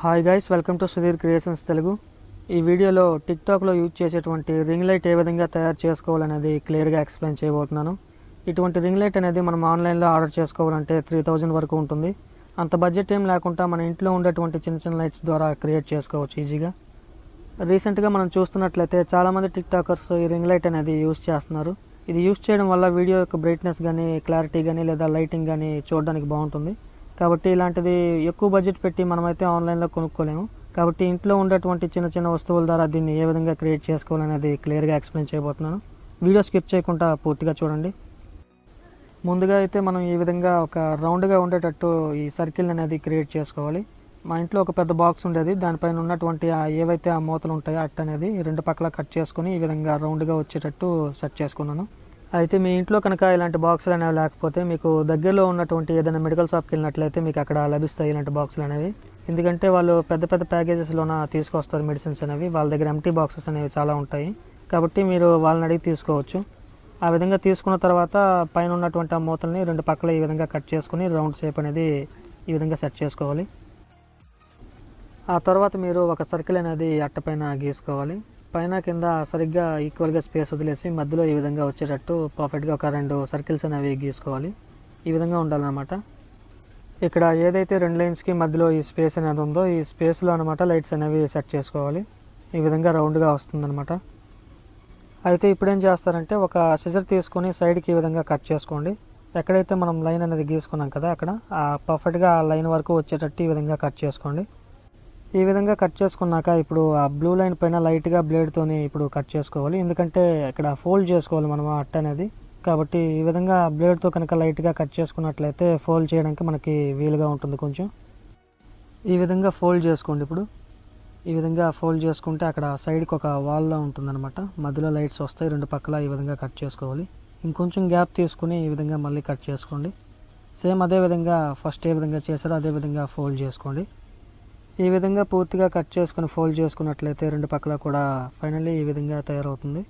Hi guys, welcome to Sudheer creations Telugu. ఈ వీడియోలో టిక్టాక్లో use చేసేటువంటి రింగ్ లైట్ ఏ విధంగా తయారు చేసుకోవాలనేది క్లియర్గా ఎక్స్ప్లెయిన్ చేయబోతున్నాను. ఇటువంటి రింగ్ లైట్ అనేది మనం ఆన్లైన్లో ఆర్డర్ చేసుకోవాలంటే 3000 వరకు ఉంటుంది. అంత బడ్జెట్ ఏం లేకుండా మన ఇంట్లో ఉండేటువంటి చిన్న చిన్న లైట్స్ ద్వారా క్రియేట్ చేసుకోవచ్చు ఈజీగా. రీసెంట్గా మనం చూస్తున్నట్లయితే చాలామంది టిక్టాకర్స్ ఈ రింగ్ లైట్ అనేది యూజ్ చేస్తున్నారు. ఇది యూజ్ చేయడం వల్ల వీడియో యొక్క బ్రైట్నెస్ కానీ, క్లారిటీ కానీ లేదా లైటింగ్ కానీ చూడడానికి బాగుంటుంది. కాబట్టి ఇలాంటిది ఎక్కువ బడ్జెట్ పెట్టి మనమైతే ఆన్లైన్లో కొనుక్కోలేము. కాబట్టి ఇంట్లో ఉండేటువంటి చిన్న చిన్న వస్తువుల ద్వారా దీన్ని ఏ విధంగా క్రియేట్ చేసుకోవాలనేది క్లియర్గా ఎక్స్ప్లెయిన్ చేయబోతున్నాను. వీడియో స్కిప్ చేయకుండా పూర్తిగా చూడండి. ముందుగా అయితే మనం ఈ విధంగా ఒక రౌండ్గా ఉండేటట్టు ఈ సర్కిల్ అనేది క్రియేట్ చేసుకోవాలి. మా ఇంట్లో ఒక పెద్ద బాక్స్ ఉండేది, దానిపైన ఉన్నటువంటి ఏవైతే ఆ మూతలు ఉంటాయో అట్ట అనేది రెండు పక్కల కట్ చేసుకుని ఈ విధంగా రౌండ్గా వచ్చేటట్టు సెట్ చేసుకున్నాను. అయితే మీ ఇంట్లో కనుక ఇలాంటి బాక్సులు అనేవి లేకపోతే మీకు దగ్గరలో ఉన్నటువంటి ఏదైనా మెడికల్ షాప్కి వెళ్ళినట్లయితే మీకు అక్కడ లభిస్తాయి ఇలాంటి బాక్సులు అనేవి. ఎందుకంటే వాళ్ళు పెద్ద పెద్ద ప్యాకేజెస్లోన తీసుకొస్తారు మెడిసిన్స్ అనేవి. వాళ్ళ దగ్గర ఎంటీ బాక్సెస్ అనేవి చాలా ఉంటాయి. కాబట్టి మీరు వాళ్ళని అడిగి తీసుకోవచ్చు. ఆ విధంగా తీసుకున్న తర్వాత పైన ఉన్నటువంటి ఆ మూతల్ని రెండు పక్కల ఈ విధంగా కట్ చేసుకుని రౌండ్ షేప్ అనేది ఈ విధంగా సెట్ చేసుకోవాలి. ఆ తర్వాత మీరు ఒక సర్కిల్ అనేది అట్టపైన గీసుకోవాలి. పైన కింద సరిగ్గా ఈక్వల్గా స్పేస్ వదిలేసి మధ్యలో ఈ విధంగా వచ్చేటట్టు పర్ఫెక్ట్గా ఒక 2 సర్కిల్స్ అనేవి గీసుకోవాలి. ఈ విధంగా ఉండాలన్నమాట. ఇక్కడ ఏదైతే 2 లైన్స్కి మధ్యలో ఈ స్పేస్ అనేది ఉందో ఈ స్పేస్లో అనమాట లైట్స్ అనేవి సెట్ చేసుకోవాలి. ఈ విధంగా రౌండ్గా వస్తుందన్నమాట. అయితే ఇప్పుడు ఏం చేస్తారంటే ఒక సిజర్ తీసుకొని సైడ్కి ఈ విధంగా కట్ చేసుకోండి. ఎక్కడైతే మనం లైన్ అనేది గీసుకున్నాం కదా అక్కడ పర్ఫెక్ట్గా ఆ లైన్ వరకు వచ్చేటట్టు ఈ విధంగా కట్ చేసుకోండి. ఈ విధంగా కట్ చేసుకున్నాక ఇప్పుడు ఆ బ్లూ లైన్ పైన లైట్గా బ్లేడ్తోని ఇప్పుడు కట్ చేసుకోవాలి. ఎందుకంటే ఇక్కడ ఫోల్డ్ చేసుకోవాలి మనం ఆ అట్ట అనేది. కాబట్టి ఈ విధంగా బ్లేడ్తో కనుక లైట్గా కట్ చేసుకున్నట్లయితే ఫోల్డ్ చేయడానికి మనకి వీలుగా ఉంటుంది కొంచెం. ఈ విధంగా ఫోల్డ్ చేసుకోండి. ఇప్పుడు ఈ విధంగా ఫోల్డ్ చేసుకుంటే అక్కడ సైడ్కి ఒక వాల్లో ఉంటుందన్నమాట. మధ్యలో లైట్స్ వస్తాయి. రెండు పక్కల ఈ విధంగా కట్ చేసుకోవాలి. ఇంకొంచెం గ్యాప్ తీసుకుని ఈ విధంగా మళ్ళీ కట్ చేసుకోండి. సేమ్ అదే విధంగా ఫస్ట్ ఏ విధంగా చేశారో అదే విధంగా ఫోల్డ్ చేసుకోండి. ఈ విధంగా పూర్తిగా కట్ చేసుకుని ఫోల్డ్ చేసుకున్నట్లయితే రెండు పక్కల కూడా ఫైనల్లీ ఈ విధంగా తయారవుతుంది.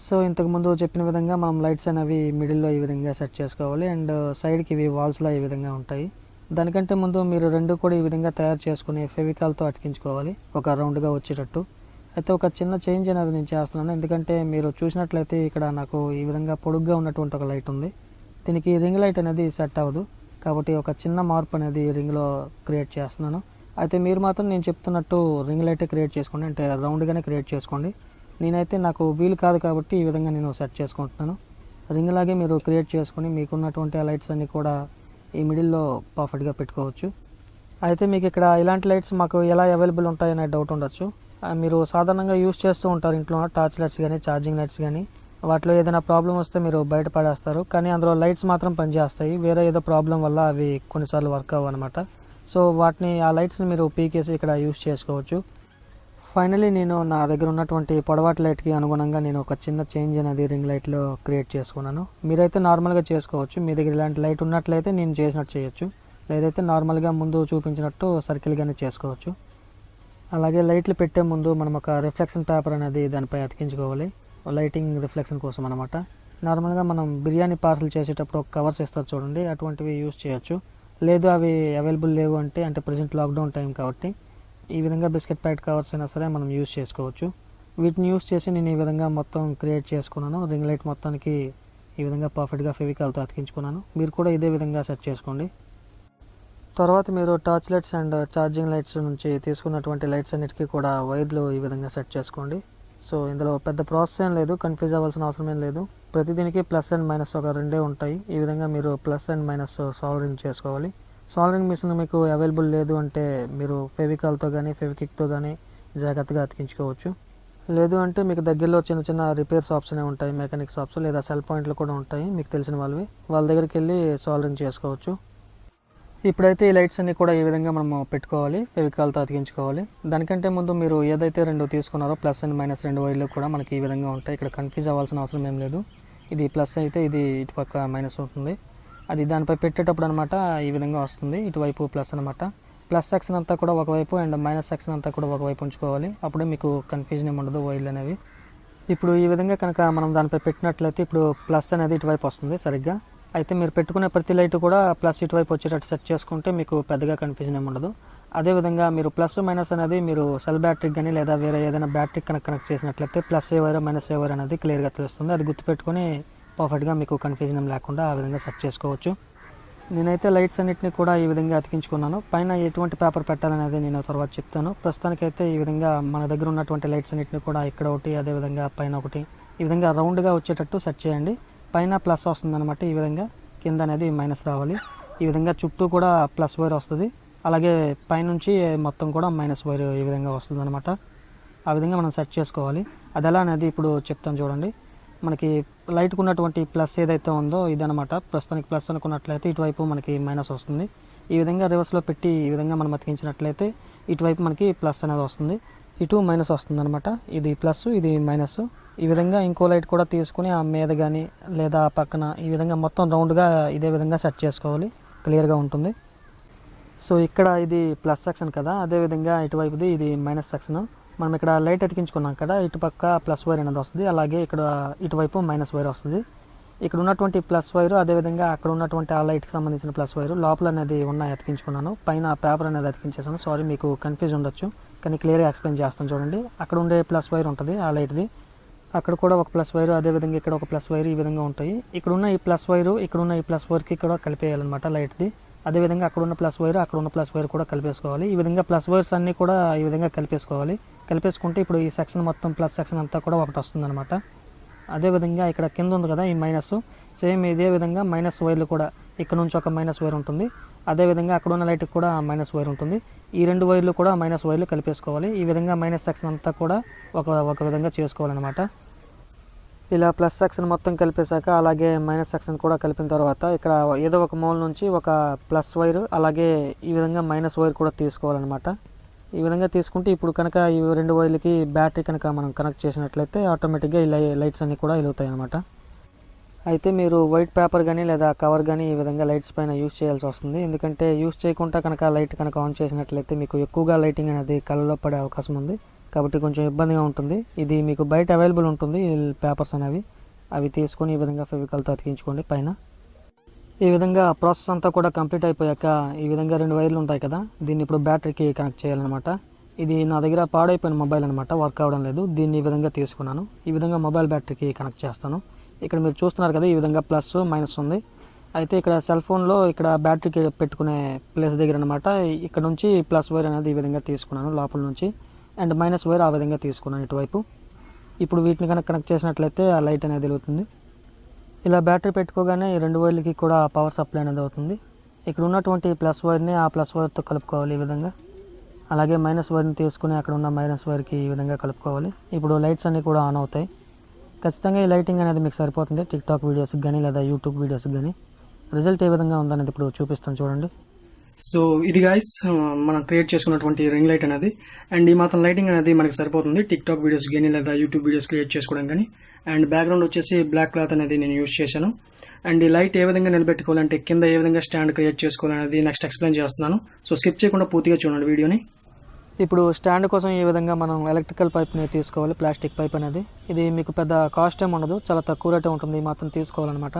సో ఇంతకుముందు చెప్పిన విధంగా మనం లైట్స్ అనేవి మిడిల్లో ఈ విధంగా సెట్ చేసుకోవాలి. అండ్ సైడ్కి ఇవి వాల్స్లా ఈ విధంగా ఉంటాయి. దానికంటే ముందు మీరు రెండు కూడా ఈ విధంగా తయారు చేసుకుని ఫెవికాల్తో అతికించుకోవాలి ఒక రౌండ్గా వచ్చేటట్టు. అయితే ఒక చిన్న చేంజ్ అనేది నేను చేస్తున్నాను. ఎందుకంటే మీరు చూసినట్లయితే ఇక్కడ నాకు ఈ విధంగా పొడుగ్గా ఉన్నటువంటి ఒక లైట్ ఉంది. దీనికి రింగ్ లైట్ అనేది సెట్ అవ్వదు. కాబట్టి ఒక చిన్న మార్పు అనేది రింగ్లో క్రియేట్ చేస్తున్నాను. అయితే మీరు మాత్రం నేను చెప్తున్నట్టు రింగ్ లైటే క్రియేట్ చేసుకోండి, అంటే రౌండ్గానే క్రియేట్ చేసుకోండి. నేనైతే నాకు వీలు కాదు కాబట్టి ఈ విధంగా నేను సెట్ చేసుకుంటున్నాను. రింగ్ లాగే మీరు క్రియేట్ చేసుకుని మీకున్నటువంటి ఆ లైట్స్ అన్నీ కూడా ఈ మిడిల్లో పర్ఫెక్ట్గా పెట్టుకోవచ్చు. అయితే మీకు ఇక్కడ ఇలాంటి లైట్స్ మాకు ఎలా అవైలబుల్ ఉంటాయనే డౌట్ ఉండొచ్చు. మీరు సాధారణంగా యూజ్ చేస్తూ ఉంటారు ఇంట్లో టార్చ్ లైట్స్ కానీ, ఛార్జింగ్ లైట్స్ కానీ. వాటిలో ఏదైనా ప్రాబ్లం వస్తే మీరు బయట పడేస్తారు, కానీ అందులో లైట్స్ మాత్రం పనిచేస్తాయి. వేరే ఏదో ప్రాబ్లం వల్ల అవి కొన్నిసార్లు వర్క్ అవ్వవు అనమాట. సో వాటిని ఆ లైట్స్ని మీరు పీకేసి ఇక్కడ యూజ్ చేసుకోవచ్చు. ఫైనలీ నేను నా దగ్గర ఉన్నటువంటి పొడవాటి లైట్కి అనుగుణంగా నేను ఒక చిన్న చేంజ్ అనేది రింగ్ లైట్లో క్రియేట్ చేసుకున్నాను. మీరైతే నార్మల్గా చేసుకోవచ్చు. మీ దగ్గర ఇలాంటి లైట్ ఉన్నట్లయితే నేను చేసినట్టు చేయొచ్చు, లేదైతే నార్మల్గా ముందు చూపించినట్టు సర్కిల్గానే చేసుకోవచ్చు. అలాగే లైట్లు పెట్టే ముందు మనం ఒక రిఫ్లెక్షన్ పేపర్ అనేది దానిపై అతికించుకోవాలి, లైటింగ్ రిఫ్లెక్షన్ కోసం అనమాట. నార్మల్గా మనం బిర్యానీ పార్సల్ చేసేటప్పుడు ఒక కవర్స్ ఇస్తారు చూడండి, అటువంటివి యూజ్ చేయొచ్చు. లేదు అవి అవైలబుల్ లేవు అంటే ప్రజెంట్ లాక్డౌన్ టైం కాబట్టి ఈ విధంగా బిస్కెట్ ప్యాకెట్ కవర్స్ అయినా సరే మనం యూజ్ చేసుకోవచ్చు. వీటిని యూజ్ చేసి నేను ఈ విధంగా మొత్తం క్రియేట్ చేసుకున్నాను. రింగ్ లైట్ మొత్తానికి ఈ విధంగా పర్ఫెక్ట్గా ఫెవికాల్తో అతికించుకున్నాను. మీరు కూడా ఇదే విధంగా సెట్ చేసుకోండి. తర్వాత మీరు torch lights and charging lights నుంచి తీసుకున్నటువంటి లైట్స్ అన్నిటికీ కూడా వైర్లు ఈ విధంగా సెట్ చేసుకోండి. సో ఇందులో పెద్ద ప్రాసెస్ ఏం లేదు, కన్ఫ్యూజ్ అవ్వాల్సిన అవసరం ఏం లేదు. ప్రతి దీనికి ప్లస్ అండ్ మైనస్ ఒక రెండే ఉంటాయి. ఈ విధంగా మీరు ప్లస్ అండ్ మైనస్ సాల్డరింగ్ చేసుకోవాలి. సాల్డరింగ్ మిషన్ మీకు అవైలబుల్ లేదు అంటే మీరు ఫెవికాల్తో కానీ ఫెవికిక్తో కానీ జాగ్రత్తగా అతికించుకోవచ్చు. లేదు అంటే మీకు దగ్గరలో చిన్న చిన్న రిపేర్ షాప్స్ అనేవి ఉంటాయి, మెకానిక్ షాప్స్ లేదా సెల్ పాయింట్లు కూడా ఉంటాయి మీకు తెలిసిన వాళ్ళ దగ్గరికి వెళ్ళి సాల్డరింగ్ చేసుకోవచ్చు. ఇప్పుడైతే ఈ లైట్స్ అన్ని కూడా ఈ విధంగా మనం పెట్టుకోవాలి, ఫెవికాల్తో అతికించుకోవాలి. దానికంటే ముందు మీరు ఏదైతే 2 తీసుకున్నారో ప్లస్ అండ్ మైనస్ 2 వైర్లు కూడా మనకి ఈ విధంగా ఉంటాయి. ఇక్కడ కన్ఫ్యూజ్ అవ్వాల్సిన అవసరం ఏం లేదు. ఇది ప్లస్ అయితే ఇది ఇటుపక్క మైనస్ అవుతుంది. అది దానిపై పెట్టేటప్పుడు అనమాట ఈ విధంగా వస్తుంది. ఇటువైపు ప్లస్ అనమాట. ప్లస్ సెక్షన్ అంతా కూడా ఒకవైపు అండ్ మైనస్ సెక్షన్ అంతా కూడా ఒకవైపు ఉంచుకోవాలి. అప్పుడే మీకు కన్ఫ్యూజన్ ఏమి ఉండదు వైర్లు అనేవి. ఇప్పుడు ఈ విధంగా కనుక మనం దానిపై పెట్టినట్లయితే ఇప్పుడు ప్లస్ అనేది ఇటువైపు వస్తుంది సరిగ్గా. అయితే మీరు పెట్టుకునే ప్రతి లైట్ కూడా ప్లస్ ఇటువైపు వచ్చేటట్టు సెట్ చేసుకుంటే మీకు పెద్దగా కన్ఫ్యూజన్ ఏమి ఉండదు. అదేవిధంగా మీరు ప్లస్ మైనస్ అనేది మీరు సెల్ బ్యాటరీకి కానీ లేదా వేరే ఏదైనా బ్యాటరీకి కనెక్ట్ చేసినట్లయితే ప్లస్ ఏ వైర్ మైనస్ ఏ వైర్ అనేది క్లియర్గా తెలుస్తుంది. అది గుర్తుపెట్టుకొని పర్ఫెక్ట్గా మీకు కన్ఫ్యూజన్ ఏం లేకుండా ఆ విధంగా సెట్ చేసుకోవచ్చు. నేనైతే లైట్స్ అన్నిటిని కూడా ఈ విధంగా అతికించుకున్నాను. పైన ఎటువంటి పేపర్ పెట్టాలనేది నేను తర్వాత చెప్తాను. ప్రస్తుతానికైతే ఈ విధంగా మన దగ్గర ఉన్నటువంటి లైట్స్ అన్నిటిని కూడా ఇక్కడ ఒకటి, అదేవిధంగా పైన ఒకటి ఈ విధంగా రౌండ్గా వచ్చేటట్టు సెట్ చేయండి. పైన ప్లస్ వస్తుందన్నమాట, ఈ విధంగా కింద అనేది మైనస్ రావాలి. ఈ విధంగా చుట్టూ కూడా ప్లస్ వైర్ వస్తుంది, అలాగే పైనుంచి మొత్తం కూడా మైనస్ వైర్ ఈ విధంగా వస్తుంది అనమాట. ఆ విధంగా మనం సెట్ చేసుకోవాలి. అది ఎలా అనేది ఇప్పుడు చెప్తాను చూడండి. మనకి లైట్కి ఉన్నటువంటి ప్లస్ ఏదైతే ఉందో ఇదనమాట. ప్రస్తుతానికి ప్లస్ అనుకున్నట్లయితే ఇటువైపు మనకి మైనస్ వస్తుంది. ఈ విధంగా రివర్స్లో పెట్టి ఈ విధంగా మనం అతికించినట్లయితే ఇటువైపు మనకి ప్లస్ అనేది వస్తుంది, ఇటు మైనస్ వస్తుంది అనమాట. ఇది ప్లస్, ఇది మైనస్. ఈ విధంగా ఇంకో లైట్ కూడా తీసుకుని ఆ మీద కానీ లేదా పక్కన ఈ విధంగా మొత్తం రౌండ్గా ఇదే విధంగా సెట్ చేసుకోవాలి, క్లియర్గా ఉంటుంది. సో ఇక్కడ ఇది ప్లస్ సెక్షన్ కదా, అదేవిధంగా ఇటువైపుది ఇది మైనస్ సెక్షన్. మనం ఇక్కడ లైట్ అతికించుకున్నాం కదా, ఇటుపక్క ప్లస్ వైర్ అనేది వస్తుంది, అలాగే ఇక్కడ ఇటువైపు మైనస్ వైర్ వస్తుంది. ఇక్కడ ఉన్నటువంటి ప్లస్ వైర్, అదేవిధంగా అక్కడ ఉన్నటువంటి ఆ లైట్కి సంబంధించిన ప్లస్ వైర్ లోపల అనేది ఉన్నాయి అతికించుకున్నాను. పైన పేపర్ అనేది అతికించేసాను. సారీ, మీకు కన్ఫ్యూజ్ ఉండొచ్చు, కానీ క్లియర్గా ఎక్స్ప్లెయిన్ చేస్తాను చూడండి. అక్కడ ఉండే ప్లస్ వైర్ ఉంటుంది ఆ లైట్ది, అక్కడ కూడా ఒక ప్లస్ వైర్, అదేవిధంగా ఇక్కడ ఒక ప్లస్ వైర్ ఈ విధంగా ఉంటాయి. ఇక్కడున్న ఈ ప్లస్ వైరు ఇక్కడున్న ఈ ప్లస్ వైర్కి కూడా కలిపేయాలన్నమాట లైట్ది. అదేవిధంగా అక్కడున్న ప్లస్ వైర్ అక్కడున్న ప్లస్ వైర్ కూడా కలిపేసుకోవాలి. ఈ విధంగా ప్లస్ వైర్స్ అన్నీ కూడా ఈ విధంగా కలిపేసుకోవాలి. కలిపేసుకుంటే ఇప్పుడు ఈ సెక్షన్ మొత్తం ప్లస్ సెక్షన్ అంతా కూడా ఒకటి వస్తుందన్నమాట. అదేవిధంగా ఇక్కడ కింద ఉంది కదా ఈ మైనస్, సేమ్ ఇదే విధంగా మైనస్ వైర్లు కూడా ఇక్కడ నుంచి ఒక మైనస్ వైర్ ఉంటుంది, అదేవిధంగా అక్కడ ఉన్న లైట్కి కూడా మైనస్ వైర్ ఉంటుంది. ఈ రెండు వైర్లు కూడా మైనస్ వైర్లు కలిపేసుకోవాలి. ఈ విధంగా మైనస్ సెక్షన్ అంతా కూడా ఒక విధంగా చేసుకోవాలన్నమాట. ఇలా ప్లస్ సెక్షన్ మొత్తం కలిపేశాక అలాగే మైనస్ సెక్షన్ కూడా కలిపిన తర్వాత ఇక్కడ ఏదో ఒక మూల నుంచి ఒక ప్లస్ వైర్ అలాగే ఈ విధంగా మైనస్ వైర్ కూడా తీసుకోవాలన్నమాట. ఈ విధంగా తీసుకుంటే ఇప్పుడు కనుక ఈ రెండు వైర్లకి బ్యాటరీ కనుక మనం కనెక్ట్ చేసినట్లయితే ఆటోమేటిక్గా ఈ లైట్స్ అన్నీ కూడా వెలుగుతాయి అన్నమాట. అయితే మీరు వైట్ పేపర్ కానీ లేదా కవర్ కానీ ఈ విధంగా లైట్స్ పైన యూస్ చేయాల్సి వస్తుంది. ఎందుకంటే యూస్ చేయకుండా కనుక లైట్ కనుక ఆన్ చేసినట్లయితే మీకు ఎక్కువగా లైటింగ్ అనేది కళ్ళలో పడే అవకాశం ఉంది, కాబట్టి కొంచెం ఇబ్బందిగా ఉంటుంది. ఇది మీకు బయట అవైలబుల్ ఉంటుంది ఈ పేపర్స్ అనేవి, అవి తీసుకొని ఈ విధంగా ఫెవికాల్తో అతికించుకోండి పైన. ఈ విధంగా ప్రాసెస్ అంతా కూడా కంప్లీట్ అయిపోయాక ఈ విధంగా రెండు వైర్లు ఉంటాయి కదా, దీన్ని ఇప్పుడు బ్యాటరీకి కనెక్ట్ చేయాలన్నమాట. ఇది నా దగ్గర పాడైపోయిన మొబైల్ అనమాట, వర్క్ అవ్వడం లేదు. దీన్ని ఈ విధంగా తీసుకున్నాను. ఈ విధంగా మొబైల్ బ్యాటరీకి కనెక్ట్ చేస్తాను. ఇక్కడ మీరు చూస్తున్నారు కదా, ఈ విధంగా ప్లస్ మైనస్ ఉంది. అయితే ఇక్కడ సెల్ ఫోన్లో ఇక్కడ బ్యాటరీకి పెట్టుకునే ప్లేస్ దగ్గర అనమాట, ఇక్కడ నుంచి ప్లస్ వైర్ అనేది ఈ విధంగా తీసుకున్నాను లోపల నుంచి, అండ్ మైనస్ వైర్ ఆ విధంగా తీసుకున్నాను ఇటువైపు. ఇప్పుడు వీటిని కనుక కనెక్ట్ చేసినట్లయితే ఆ లైట్ అనేది వెలుగుతుంది. ఇలా బ్యాటరీ పెట్టుకోగానే ఈ రెండు వైర్లకి కూడా పవర్ సప్లై అనేది అవుతుంది. ఇక్కడ ఉన్నటువంటి ప్లస్ వైర్ని ఆ ప్లస్ వైర్తో కలుపుకోవాలి ఈ విధంగా, అలాగే మైనస్ వైర్ని తీసుకుని అక్కడ ఉన్న మైనస్ వైర్కి ఈ విధంగా కలుపుకోవాలి. ఇప్పుడు లైట్స్ అన్నీ కూడా ఆన్ అవుతాయి. ఖచ్చితంగా ఈ లైటింగ్ అనేది మీకు సరిపోతుంది టిక్టాక్ వీడియోస్కి కానీ లేదా యూట్యూబ్ వీడియోస్కి కానీ. రిజల్ట్ ఏ విధంగా ఉందనేది ఇప్పుడు చూపిస్తాను చూడండి. సో ఇది గాయస్ మనం క్రియేట్ చేసుకున్నటువంటి రింగ్ లైట్ అనేది, అండ్ ఈ మాత్రం లైటింగ్ అనేది మనకి సరిపోతుంది టిక్టాక్ వీడియోస్ కానీ లేదా యూట్యూబ్ వీడియోస్ క్రియేట్ చేసుకోవడం కానీ. అండ్ బ్యాక్గ్రౌండ్ వచ్చేసి బ్లాక్ క్లాత్ అనేది నేను యూస్ చేశాను. అండ్ ఈ లైట్ ఏ విధంగా నిలబెట్టుకోవాలంటే కింద ఏ విధంగా స్టాండ్ క్రియేట్ చేసుకోవాలనేది నెక్స్ట్ ఎక్స్ప్లెయిన్ చేస్తున్నాను. సో స్కిప్ చేయకుండా పూర్తిగా చూడండి వీడియోని. ఇప్పుడు స్టాండ్ కోసం ఈ విధంగా మనం ఎలక్ట్రికల్ పైప్ని తీసుకోవాలి, ప్లాస్టిక్ పైప్ అనేది. ఇది మీకు పెద్ద కాస్ట్ ఏమి ఉండదు, చాలా తక్కువ రేటే ఉంటుంది, ఈ మాత్రం తీసుకోవాలన్నమాట.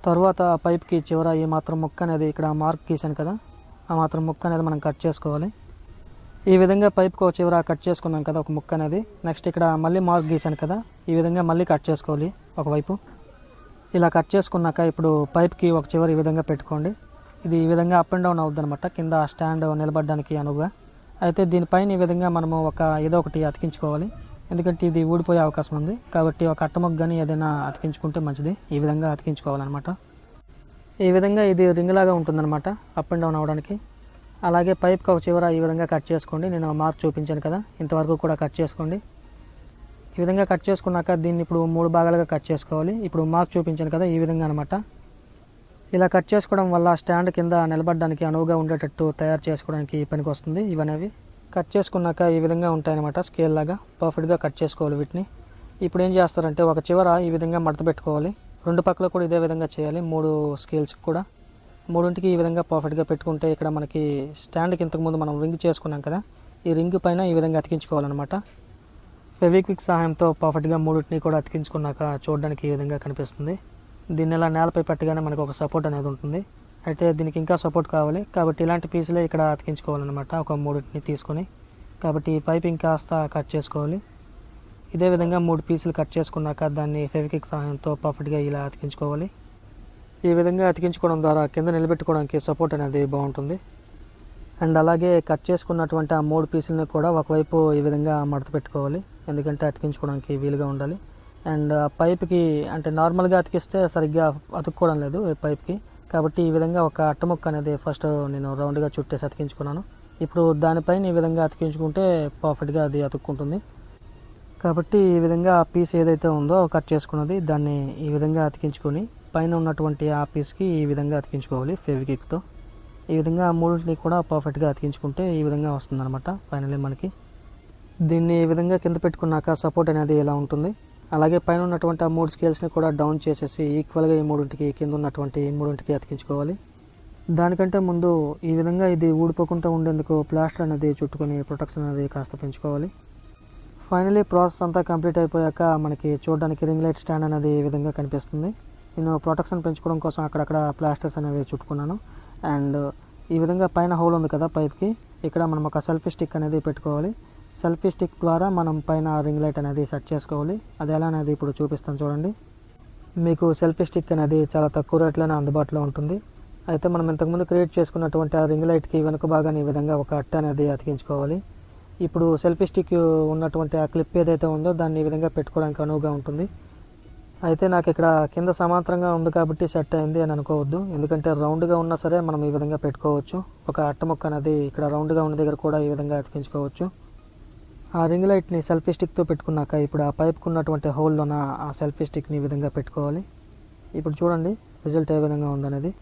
తర్వాత పైప్కి చివర ఈ మాత్రం ముక్క అనేది ఇక్కడ మార్క్ గీసాను కదా, ఆ మాత్రం ముక్క అనేది మనం కట్ చేసుకోవాలి. ఈ విధంగా పైప్కి ఒక చివర కట్ చేసుకున్నాం కదా ఒక ముక్క అనేది. నెక్స్ట్ ఇక్కడ మళ్ళీ మార్క్ గీసాను కదా, ఈ విధంగా మళ్ళీ కట్ చేసుకోవాలి ఒకవైపు. ఇలా కట్ చేసుకున్నాక ఇప్పుడు పైప్కి ఒక చివర ఈ విధంగా పెట్టుకోండి. ఇది ఈ విధంగా అప్ అండ్ డౌన్ అవుతుంది అనమాట, కింద స్టాండ్ నిలబడడానికి అనువుగా. అయితే దీనిపైన ఈ విధంగా మనము ఏదో ఒకటి అతికించుకోవాలి, ఎందుకంటే ఇది ఊడిపోయే అవకాశం ఉంది. కాబట్టి ఒక అట్టముక్క కానీ ఏదైనా అతికించుకుంటే మంచిది. ఈ విధంగా అతికించుకోవాలన్నమాట. ఈ విధంగా ఇది రింగ్ లాగా ఉంటుందన్నమాట అప్ అండ్ డౌన్ అవ్వడానికి. అలాగే పైప్కి ఒక చివర ఈ విధంగా కట్ చేసుకోండి. నేను మార్క్ చూపించాను కదా, ఇంతవరకు కూడా కట్ చేసుకోండి. ఈ విధంగా కట్ చేసుకున్నాక దీన్ని ఇప్పుడు 3 భాగాలుగా కట్ చేసుకోవాలి. ఇప్పుడు మార్క్ చూపించాను కదా, ఈ విధంగా అనమాట. ఇలా కట్ చేసుకోవడం వల్ల స్టాండ్ కింద నిలబడడానికి అనువుగా ఉండేటట్టు తయారు చేసుకోవడానికి పనికి వస్తుంది. ఇవనేవి కట్ చేసుకున్నాక ఈ విధంగా ఉంటాయన్నమాట, స్కేల్ లాగా పర్ఫెక్ట్గా కట్ చేసుకోవాలి వీటిని. ఇప్పుడు ఏం చేస్తారంటే ఒక చివర ఈ విధంగా మడత పెట్టుకోవాలి. రెండు పక్కల కూడా ఇదే విధంగా చేయాలి, 3 స్కేల్స్ కూడా. 3ంటికి ఈ విధంగా పర్ఫెక్ట్గా పెట్టుకుంటే ఇక్కడ మనకి స్టాండ్కి ఇంతకుముందు మనం రింగ్ చేసుకున్నాం కదా, ఈ రింగ్ పైన ఈ విధంగా అతికించుకోవాలన్నమాట. ఫెవిక్విక్ సహాయంతో పర్ఫెక్ట్గా 3టిని కూడా అతికించుకున్నాక చూడడానికి ఈ విధంగా కనిపిస్తుంది. దీన్ని ఇలా నేలపై పెట్టగానే మనకు ఒక సపోర్ట్ అనేది ఉంటుంది. అయితే దీనికి ఇంకా సపోర్ట్ కావాలి కాబట్టి ఇలాంటి పీసులే ఇక్కడ అతికించుకోవాలన్నమాట, ఒక 3ని తీసుకొని. కాబట్టి ఈ పైప్ ఇంకాస్త కట్ చేసుకోవాలి. ఇదే విధంగా 3 పీసులు కట్ చేసుకున్నాక దాన్ని ఫెవిక్విక్ సహాయంతో పర్ఫెక్ట్గా ఇలా అతికించుకోవాలి. ఈ విధంగా అతికించుకోవడం ద్వారా కింద నిలబెట్టుకోవడానికి సపోర్ట్ అనేది బాగుంటుంది. అండ్ అలాగే కట్ చేసుకున్నటువంటి ఆ 3 పీసులని కూడా ఒకవైపు ఈ విధంగా మడత పెట్టుకోవాలి, ఎందుకంటే అతికించుకోవడానికి వీలుగా ఉండాలి. అండ్ ఆ పైప్కి అంటే నార్మల్గా అతికిస్తే సరిగ్గా అతుక్కోవడం లేదు ఈ పైప్కి, కాబట్టి ఈ విధంగా ఒక అట్టముక్క అనేది ఫస్ట్ నేను రౌండ్గా చుట్టేసి అతికించుకున్నాను. ఇప్పుడు దానిపైన ఈ విధంగా అతికించుకుంటే పర్ఫెక్ట్గా అది అతుక్కుంటుంది. కాబట్టి ఈ విధంగా ఆ పీస్ ఏదైతే ఉందో కట్ చేసుకున్నది దాన్ని ఈ విధంగా అతికించుకొని పైన ఉన్నటువంటి ఆ పీస్కి ఈ విధంగా అతికించుకోవాలి ఫెవిక్విక్తో. ఈ విధంగా 3ని కూడా పర్ఫెక్ట్గా అతికించుకుంటే ఈ విధంగా వస్తుందన్నమాట ఫైనల్లీ మనకి. దీన్ని ఈ విధంగా కింద పెట్టుకున్నాక సపోర్ట్ అనేది ఇలా ఉంటుంది. అలాగే పైన ఉన్నటువంటి ఆ 3 స్కేల్స్ని కూడా డౌన్ చేసేసి ఈక్వల్గా ఈ 3కి కింద ఉన్నటువంటి 3కి అతికించుకోవాలి. దానికంటే ముందు ఈ విధంగా ఇది ఊడిపోకుండా ఉండేందుకు ప్లాస్టర్ అనేది చుట్టుకొని ప్రొటెక్షన్ అనేది కాస్త పెంచుకోవాలి. ఫైనలీ ప్రాసెస్ అంతా కంప్లీట్ అయిపోయాక మనకి చూడడానికి రింగ్ లైట్ స్టాండ్ అనేది ఈ విధంగా కనిపిస్తుంది. నేను ప్రొటెక్షన్ పెంచుకోవడం కోసం అక్కడక్కడ ప్లాస్టర్స్ అనేవి చుట్టుకున్నాను. అండ్ ఈ విధంగా పైన హోల్ ఉంది కదా పైప్కి, ఇక్కడ మనం ఒక సెల్ఫీ స్టిక్ అనేది పెట్టుకోవాలి. సెల్ఫీ స్టిక్ ద్వారా మనం పైన రింగ్ లైట్ అనేది సెట్ చేసుకోవాలి. అది ఎలా అనేది ఇప్పుడు చూపిస్తాను చూడండి. మీకు సెల్ఫీ స్టిక్ అనేది చాలా తక్కువ రేట్లోనే అందుబాటులో ఉంటుంది. అయితే మనం ఇంతకుముందు క్రియేట్ చేసుకున్నటువంటి ఆ రింగ్ లైట్కి వెనుక భాగాన్ని ఈ విధంగా ఒక అట్ట అనేది అతికించుకోవాలి. ఇప్పుడు సెల్ఫీ స్టిక్ ఉన్నటువంటి ఆ క్లిప్ ఏదైతే ఉందో దాన్ని ఈ విధంగా పెట్టుకోవడానికి అనువుగా ఉంటుంది. అయితే నాకు ఇక్కడ కింద సమాంతరంగా ఉంది కాబట్టి సెట్ అయింది అని అనుకోవద్దు, ఎందుకంటే రౌండ్గా ఉన్నా సరే మనం ఈ విధంగా పెట్టుకోవచ్చు. ఒక అట్ట ముక్క అనేది ఇక్కడ రౌండ్గా ఉన్న దగ్గర కూడా ఈ విధంగా అతికించుకోవచ్చు. ఆ రింగ్ లైట్ని సెల్ఫీ స్టిక్తో పెట్టుకున్నాక ఇప్పుడు ఆ పైప్కి ఉన్నటువంటి హోల్లోన ఆ సెల్ఫీ స్టిక్ని ఈ విధంగా పెట్టుకోవాలి. ఇప్పుడు చూడండి రిజల్ట్ ఏ విధంగా ఉందనేది.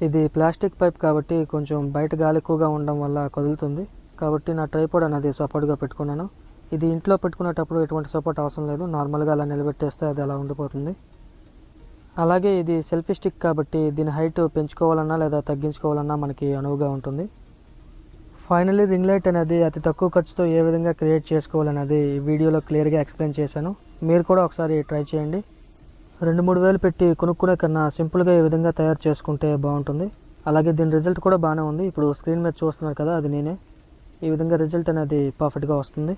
ఇది ప్లాస్టిక్ పైప్ కాబట్టి కొంచెం బయట గాలి ఎక్కువగా ఉండడం వల్ల కదులుతుంది, కాబట్టి నా ట్రైపాడ్ అనేది సపోర్ట్గా పెట్టుకున్నాను. ఇది ఇంట్లో పెట్టుకునేటప్పుడు ఎటువంటి సపోర్ట్ అవసరం లేదు, నార్మల్గా అలా నిలబెట్టేస్తే అది అలా ఉండిపోతుంది. అలాగే ఇది సెల్ఫీ స్టిక్ కాబట్టి దీని హైట్ పెంచుకోవాలన్నా లేదా తగ్గించుకోవాలన్నా మనకి అనువుగా ఉంటుంది. ఫైనల్లీ రింగ్ లైట్ అనేది అతి తక్కువ ఖర్చుతో ఏ విధంగా క్రియేట్ చేసుకోవాలనేది ఈ వీడియోలో క్లియర్గా ఎక్స్ప్లెయిన్ చేశాను. మీరు కూడా ఒకసారి ట్రై చేయండి. 2-3 వేలు పెట్టి కొనుక్కునే కన్నా సింపుల్గా ఈ విధంగా తయారు చేసుకుంటే బాగుంటుంది. అలాగే దీని రిజల్ట్ కూడా బాగానే ఉంది. ఇప్పుడు స్క్రీన్ మీద చూస్తున్నారు కదా, అది నేనే. ఈ విధంగా రిజల్ట్ అనేది పర్ఫెక్ట్గా వస్తుంది.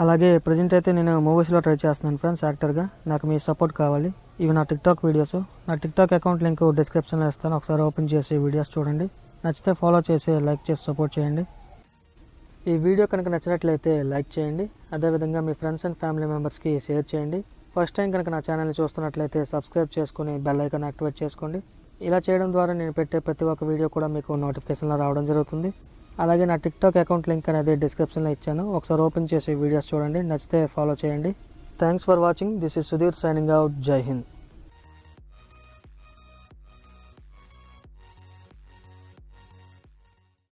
అలాగే ప్రజెంట్ అయితే నేను మూవీస్లో ట్రై చేస్తున్నాను ఫ్రెండ్స్, యాక్టర్గా. నాకు మీ సపోర్ట్ కావాలి. ఇవి నా టిక్టాక్ వీడియోస్. నా టిక్టాక్ అకౌంట్ లింక్ డిస్క్రిప్షన్లో ఇస్తాను, ఒకసారి ఓపెన్ చేసి వీడియోస్ చూడండి. నచ్చితే ఫాలో చేసి లైక్ చేసి సపోర్ట్ చేయండి. ఈ వీడియో కనుక నచ్చినట్లయితే లైక్ చేయండి. అదేవిధంగా మీ ఫ్రెండ్స్ అండ్ ఫ్యామిలీ మెంబర్స్కి షేర్ చేయండి. ఫస్ట్ టైం కనుక నా ఛానల్ని చూస్తున్నట్లయితే సబ్స్క్రైబ్ చేసుకుని బెల్ ఐకాన్ యాక్టివేట్ చేసుకోండి. ఇలా చేయడం ద్వారా నేను పెట్టే ప్రతి ఒక్క వీడియో కూడా మీకు నోటిఫికేషన్లో రావడం జరుగుతుంది. అలాగే నా టిక్టాక్ అకౌంట్ లింక్ అనేది డిస్క్రిప్షన్లో ఇచ్చాను, ఒకసారి ఓపెన్ చేసి వీడియోస్ చూడండి. నచ్చితే ఫాలో చేయండి. Thanks for watching. This is Sudheer signing out. జై హింద్.